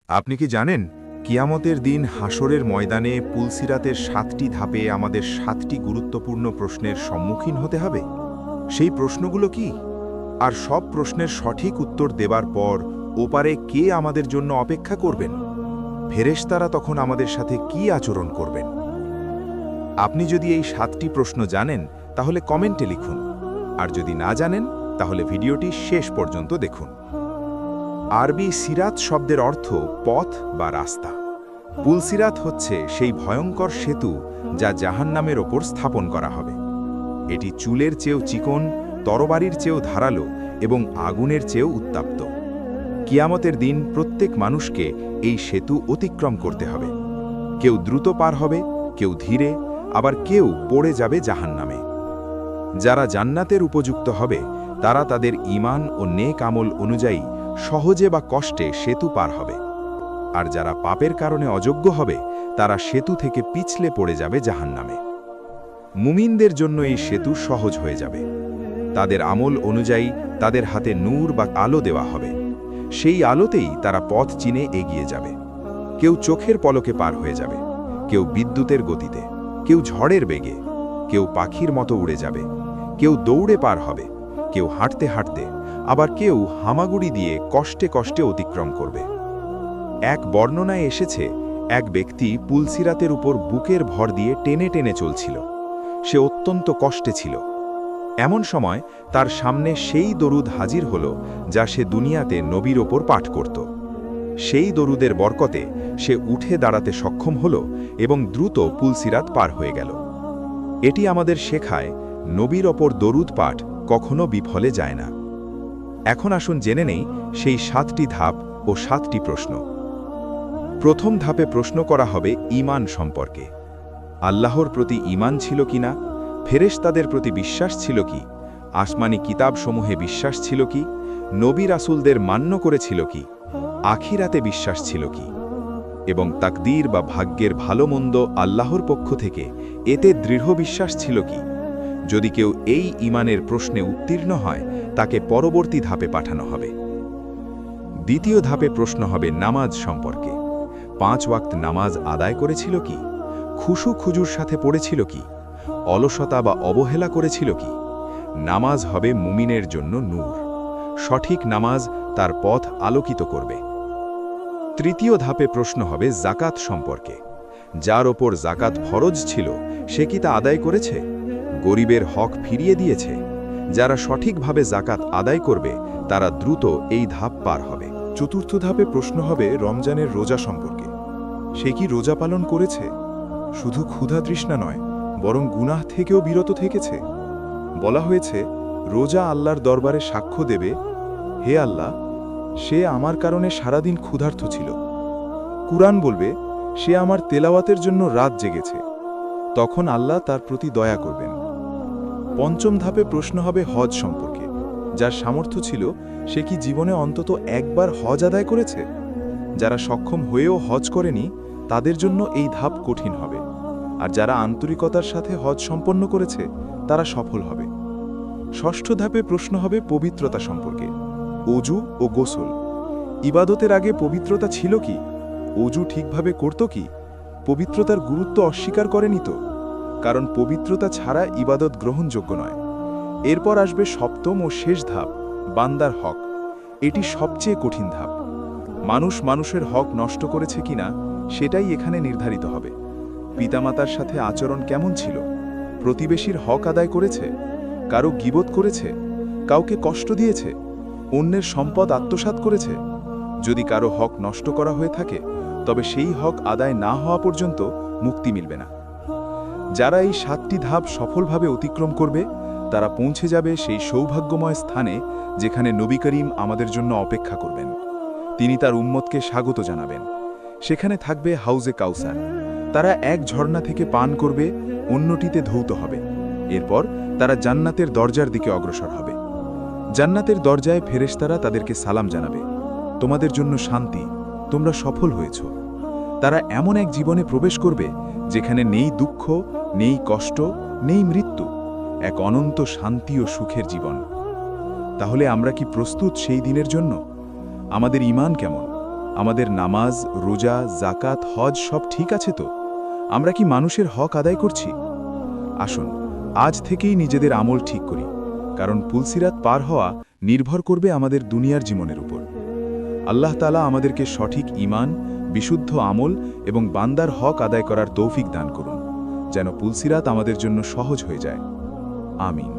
আপনি কি জানেন কিয়ামতের দিন হাসরের ময়দানে পুলসিরাতের ৭টি ধাপে আমাদের ৭টি গুরুত্বপূর্ণ প্রশ্নের সম্মুখীন হতে হবে? সেই প্রশ্নগুলো কি? আর সব প্রশ্নের সঠিক উত্তর দেবার পর ওপারে কে আমাদের জন্য অপেক্ষা করবেন? ফেরেশতারা তখন আমাদের সাথে কি আচরণ করবেন? আপনি যদি এই ৭টি প্রশ্ন জানেন তাহলে কমেন্টে লিখুন, আর যদি না জানেন তাহলে ভিডিওটি শেষ পর্যন্ত দেখুন। আরবি সিরাত শব্দের অর্থ পথ বা রাস্তা। পুলসিরাত হচ্ছে সেই ভয়ঙ্কর সেতু যা জাহান্নামের ওপর স্থাপন করা হবে। এটি চুলের চেয়েও চিকন, তরবারির চেয়েও ধারালো এবং আগুনের চেয়েও উত্তাপ্ত। কিয়ামতের দিন প্রত্যেক মানুষকে এই সেতু অতিক্রম করতে হবে। কেউ দ্রুত পার হবে, কেউ ধীরে, আবার কেউ পড়ে যাবে জাহান্নামে। যারা জান্নাতের উপযুক্ত হবে তারা তাদের ঈমান ও নেক আমল অনুযায়ী সহজে বা কষ্টে সেতু পার হবে, আর যারা পাপের কারণে অযোগ্য হবে তারা সেতু থেকে পিছলে পড়ে যাবে জাহান্নামে। মুমিনদের জন্য এই সেতু সহজ হয়ে যাবে। তাদের আমল অনুযায়ী তাদের হাতে নূর বা আলো দেওয়া হবে। সেই আলোতেই তারা পথ চিনে এগিয়ে যাবে। কেউ চোখের পলকে পার হয়ে যাবে, কেউ বিদ্যুতের গতিতে, কেউ ঝড়ের বেগে, কেউ পাখির মতো উড়ে যাবে, কেউ দৌড়ে পার হবে, কেউ হাঁটতে হাঁটতে, আবার কেউ হামাগুড়ি দিয়ে কষ্টে কষ্টে অতিক্রম করবে। এক বর্ণনায় এসেছে, এক ব্যক্তি পুলসিরাতের উপর বুকের ভর দিয়ে টেনে টেনে চলছিল। সে অত্যন্ত কষ্টে ছিল। এমন সময় তার সামনে সেই দরুদ হাজির হল যা সে দুনিয়াতে নবীর ওপর পাঠ করত। সেই দরুদের বরকতে সে উঠে দাঁড়াতে সক্ষম হল এবং দ্রুত পুলসিরাত পার হয়ে গেল। এটি আমাদের শেখায়, নবীর ওপর দরুদ পাঠ কখনো বিফলে যায় না। এখন আসুন জেনে নেই সেই ৭টি ধাপ ও ৭টি প্রশ্ন। প্রথম ধাপে প্রশ্ন করা হবে ঈমান সম্পর্কে। আল্লাহর প্রতি ঈমান ছিল কিনা, ফেরেশতাদের প্রতি বিশ্বাস ছিল কি, আসমানি কিতাবসমূহে বিশ্বাস ছিল কি, নবী রাসূলদের মান্য করেছিল কি, আখিরাতে বিশ্বাস ছিল কি, এবং তাকদীর বা ভাগ্যের ভালো মন্দ আল্লাহর পক্ষ থেকে এতে দৃঢ় বিশ্বাস ছিল কি। যদি কেউ এই ঈমানের প্রশ্নে উত্তীর্ণ হয় তাকে পরবর্তী ধাপে পাঠানো হবে। দ্বিতীয় ধাপে প্রশ্ন হবে নামাজ সম্পর্কে। ৫ ওয়াক্ত নামাজ আদায় করেছিল কি, খুশু খুজুর সাথে পড়েছিল কি, অলসতা বা অবহেলা করেছিল কি। নামাজ হবে মুমিনের জন্য নূর। সঠিক নামাজ তার পথ আলোকিত করবে। তৃতীয় ধাপে প্রশ্ন হবে জাকাত সম্পর্কে। যার ওপর জাকাত ফরজ ছিল সে কি তা আদায় করেছে, গরিবের হক ফিরিয়ে দিয়েছে। যারা সঠিকভাবে জাকাত আদায় করবে তারা দ্রুত এই ধাপ পার হবে। চতুর্থ ধাপে প্রশ্ন হবে রমজানের রোজা সম্পর্কে। সে কি রোজা পালন করেছে? শুধু ক্ষুধা তৃষ্ণা নয়, বরং গুনাহ থেকেও বিরত থেকেছে। বলা হয়েছে, রোজা আল্লাহর দরবারে সাক্ষ্য দেবে, হে আল্লাহ, সে আমার কারণে সারাদিন ক্ষুধার্ত ছিল। কুরআন বলবে, সে আমার তেলাওয়াতের জন্য রাত জেগেছে। তখন আল্লাহ তার প্রতি দয়া করবেন। পঞ্চম ধাপে প্রশ্ন হবে হজ সম্পর্কে। যার সামর্থ্য ছিল সে কি জীবনে অন্তত একবার হজ আদায় করেছে? যারা সক্ষম হয়েও হজ করেনি তাদের জন্য এই ধাপ কঠিন হবে, আর যারা আন্তরিকতার সাথে হজ সম্পন্ন করেছে তারা সফল হবে। ষষ্ঠ ধাপে প্রশ্ন হবে পবিত্রতা সম্পর্কে। অজু ও গোসল। ইবাদতের আগে পবিত্রতা ছিল কি? অজু ঠিকভাবে করত কি? পবিত্রতার গুরুত্ব অস্বীকার করেনি তো? কারণ পবিত্রতা ছাড়া ইবাদত গ্রহণযোগ্য নয়। এরপর আসবে সপ্তম ও শেষ ধাপ, বান্দার হক। এটি সবচেয়ে কঠিন ধাপ। মানুষ মানুষের হক নষ্ট করেছে কিনা সেটাই এখানে নির্ধারিত হবে। পিতামাতার সাথে আচরণ কেমন ছিল? প্রতিবেশীর হক আদায় করেছে? কারো গীবত করেছে? কাউকে কষ্ট দিয়েছে? অন্যের সম্পদ আত্মসাৎ করেছে? যদি কারো হক নষ্ট করা হয়ে থাকে তবে সেই হক আদায় না হওয়া পর্যন্ত মুক্তি মিলবে না। যারা এই ৭টি ধাপ সফলভাবে অতিক্রম করবে তারা পৌঁছে যাবে সেই সৌভাগ্যময় স্থানে যেখানে নবী করিম আমাদের জন্য অপেক্ষা করবেন। তিনি তার উম্মতকে স্বাগত জানাবেন। সেখানে থাকবে হাউজে কাউসার। তারা এক ঝর্ণা থেকে পান করবে, অন্যটিতে ধৌত হবে। এরপর তারা জান্নাতের দরজার দিকে অগ্রসর হবে। জান্নাতের দরজায় ফেরেশতারা তাদেরকে সালাম জানাবে, তোমাদের জন্য শান্তি, তোমরা সফল হয়েছ। তারা এমন এক জীবনে প্রবেশ করবে যেখানে নেই দুঃখ, নেই কষ্ট, নেই মৃত্যু, এক অনন্ত শান্তি ও সুখের জীবন। তাহলে আমরা কি প্রস্তুত সেই দিনের জন্য? আমাদের ঈমান কেমন? আমাদের নামাজ, রোজা, জাকাত, হজ সব ঠিক আছে তো? আমরা কি মানুষের হক আদায় করছি? আসুন আজ থেকেই নিজেদের আমল ঠিক করি, কারণ পুলসিরাত পার হওয়া নির্ভর করবে আমাদের দুনিয়ার জীবনের উপর। আল্লাহ তাআলা আমাদেরকে সঠিক ঈমান, বিশুদ্ধ আমল এবং বান্দার হক আদায় করার তৌফিক দান করুন, যেন পুলসিরাত আমাদের জন্য সহজ হয়ে যায়। আমিন।